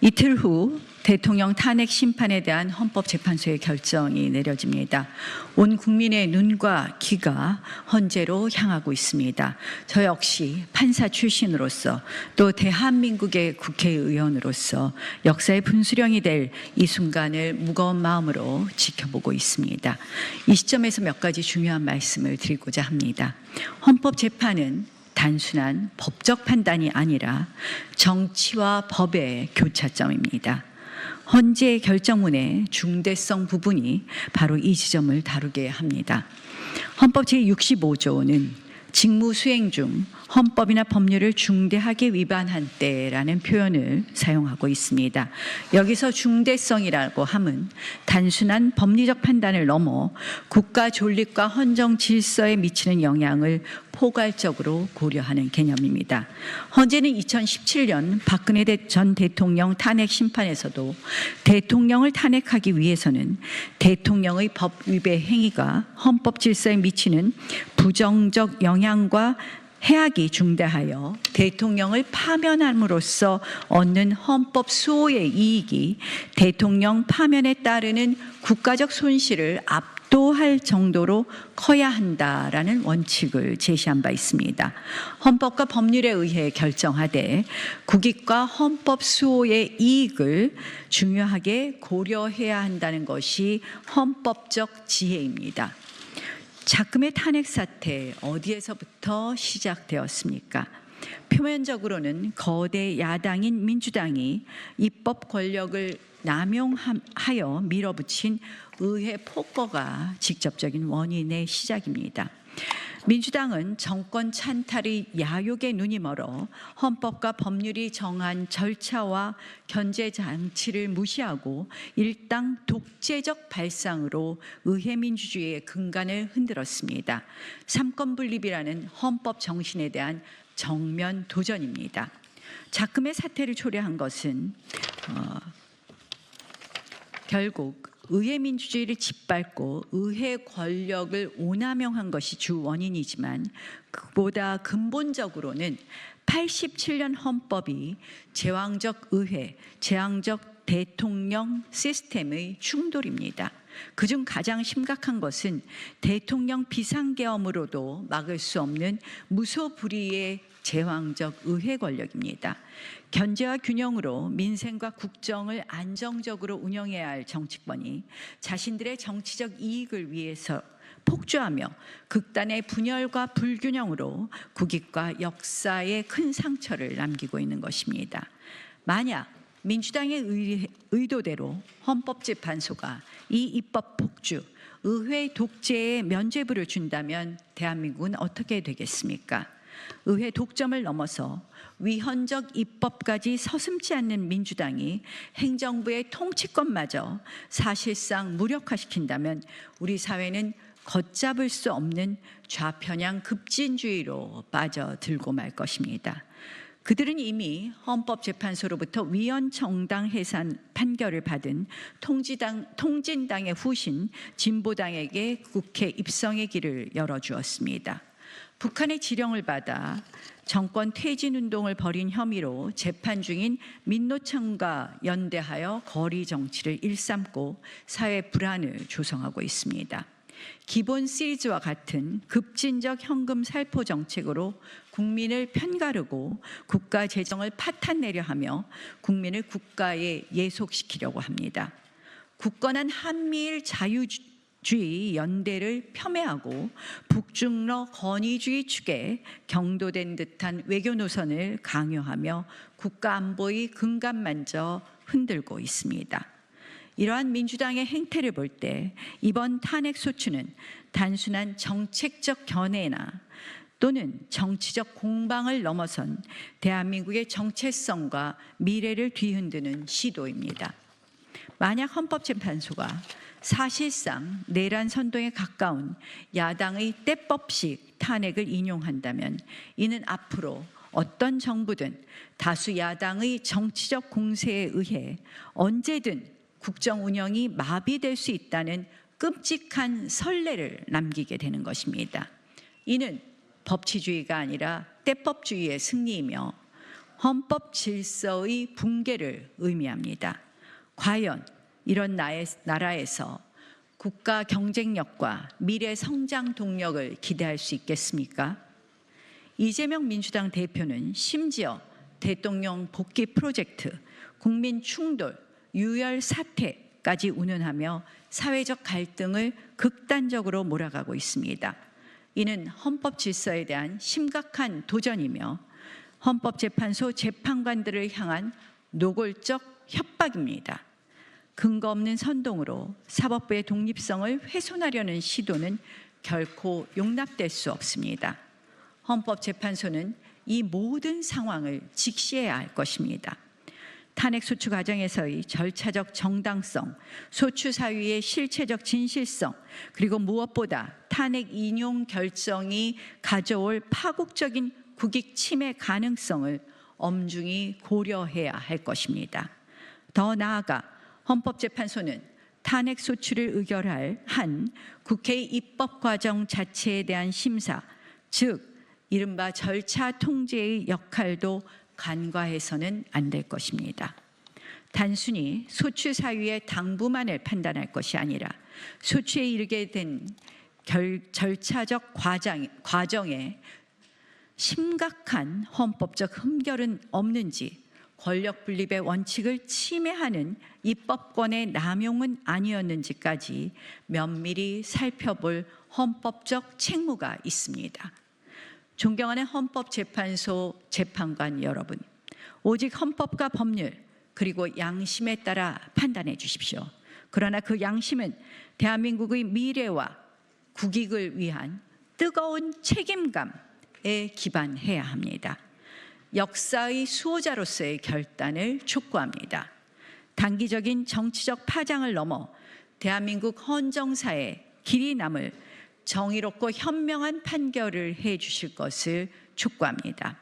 이틀 후 대통령 탄핵 심판에 대한 헌법재판소의 결정이 내려집니다. 온 국민의 눈과 귀가 헌재로 향하고 있습니다. 저 역시 판사 출신으로서 또 대한민국의 국회의원으로서 역사의 분수령이 될 이 순간을 무거운 마음으로 지켜보고 있습니다. 이 시점에서 몇 가지 중요한 말씀을 드리고자 합니다. 헌법재판은 단순한 법적 판단이 아니라 정치와 법의 교차점입니다. 헌재 결정문의 중대성 부분이 바로 이 지점을 다루게 합니다. 헌법 제65조는 직무 수행 중 헌법이나 법률을 중대하게 위반한 때라는 표현을 사용하고 있습니다. 여기서 중대성이라고 함은 단순한 법리적 판단을 넘어 국가 존립과 헌정 질서에 미치는 영향을 포괄적으로 고려하는 개념입니다. 헌재는 2017년 박근혜 전 대통령 탄핵 심판에서도 대통령을 탄핵하기 위해서는 대통령의 법 위배 행위가 헌법 질서에 미치는 부정적 영향과 해악이 중대하여 대통령을 파면함으로써 얻는 헌법 수호의 이익이 대통령 파면에 따르는 국가적 손실을 압도할 정도로 커야 한다라는 원칙을 제시한 바 있습니다. 헌법과 법률에 의해 결정하되 국익과 헌법 수호의 이익을 중요하게 고려해야 한다는 것이 헌법적 지혜입니다. 작금의 탄핵 사태 어디에서부터 시작되었습니까? 표면적으로는 거대 야당인 민주당이 입법 권력을 남용하여 밀어붙인 의회 폭거가 직접적인 원인의 시작입니다. 민주당은 정권 찬탈의 야욕에 눈이 멀어 헌법과 법률이 정한 절차와 견제 장치를 무시하고 일당 독재적 발상으로 의회 민주주의의 근간을 흔들었습니다. 삼권분립이라는 헌법 정신에 대한 정면 도전입니다. 작금의 사태를 초래한 것은 결국 의회 민주주의를 짓밟고 의회 권력을 오남용한 것이 주 원인이지만 그보다 근본적으로는 87년 헌법이 제왕적 의회, 제왕적 대통령 시스템의 충돌입니다. 그중 가장 심각한 것은 대통령 비상계엄으로도 막을 수 없는 무소불위의 제왕적 의회 권력입니다. 견제와 균형으로 민생과 국정을 안정적으로 운영해야 할 정치권이 자신들의 정치적 이익을 위해서 폭주하며 극단의 분열과 불균형으로 국익과 역사에 큰 상처를 남기고 있는 것입니다. 만약 민주당의 의도대로 헌법재판소가 이 입법 폭주, 의회 독재에 면죄부를 준다면 대한민국은 어떻게 되겠습니까? 의회 독점을 넘어서 위헌적 입법까지 서슴지 않는 민주당이 행정부의 통치권마저 사실상 무력화시킨다면 우리 사회는 걷잡을 수 없는 좌편향 급진주의로 빠져들고 말 것입니다. 그들은 이미 헌법재판소로부터 위헌정당 해산 판결을 받은 통진당의 후신 진보당에게 국회 입성의 길을 열어주었습니다. 북한의 지령을 받아 정권 퇴진운동을 벌인 혐의로 재판 중인 민노총과 연대하여 거리 정치를 일삼고 사회 불안을 조성하고 있습니다. 기본 시리즈와 같은 급진적 현금 살포 정책으로 국민을 편가르고 국가 재정을 파탄내려 하며 국민을 국가에 예속시키려고 합니다. 굳건한 한미일 자유주의 연대를 폄훼하고 북중러 권위주의 축에 경도된 듯한 외교 노선을 강요하며 국가 안보의 근간만저 흔들고 있습니다. 이러한 민주당의 행태를 볼 때 이번 탄핵 소추는 단순한 정책적 견해나 또는 정치적 공방을 넘어선 대한민국의 정체성과 미래를 뒤흔드는 시도입니다. 만약 헌법재판소가 사실상 내란 선동에 가까운 야당의 때법식 탄핵을 인용한다면 이는 앞으로 어떤 정부든 다수 야당의 정치적 공세에 의해 언제든 국정 운영이 마비될 수 있다는 끔찍한 선례를 남기게 되는 것입니다. 이는 법치주의가 아니라 때법주의의 승리이며 헌법 질서의 붕괴를 의미합니다. 과연 이런 나라에서 국가 경쟁력과 미래 성장 동력을 기대할 수 있겠습니까? 이재명 민주당 대표는 심지어 대통령 복귀 프로젝트, 국민 충돌, 유혈 사태까지 운운하며 사회적 갈등을 극단적으로 몰아가고 있습니다. 이는 헌법 질서에 대한 심각한 도전이며 헌법재판소 재판관들을 향한 노골적 협박입니다. 근거 없는 선동으로 사법부의 독립성을 훼손하려는 시도는 결코 용납될 수 없습니다. 헌법재판소는 이 모든 상황을 직시해야 할 것입니다. 탄핵소추 과정에서의 절차적 정당성, 소추 사유의 실체적 진실성, 그리고 무엇보다 탄핵 인용 결정이 가져올 파국적인 국익 침해 가능성을 엄중히 고려해야 할 것입니다. 더 나아가 헌법재판소는 탄핵소추를 의결할 한 국회의 입법과정 자체에 대한 심사, 즉 이른바 절차 통제의 역할도 간과해서는 안 될 것입니다. 단순히 소추 사유의 당부만을 판단할 것이 아니라 소추에 이르게 된 절차적 과정에 심각한 헌법적 흠결은 없는지, 권력 분립의 원칙을 침해하는 입법권의 남용은 아니었는지까지 면밀히 살펴볼 헌법적 책무가 있습니다. 존경하는 헌법재판소 재판관 여러분, 오직 헌법과 법률 그리고 양심에 따라 판단해 주십시오. 그러나 그 양심은 대한민국의 미래와 국익을 위한 뜨거운 책임감에 기반해야 합니다. 역사의 수호자로서의 결단을 촉구합니다. 단기적인 정치적 파장을 넘어 대한민국 헌정사에 길이 남을 정의롭고 현명한 판결을 해 주실 것을 촉구합니다.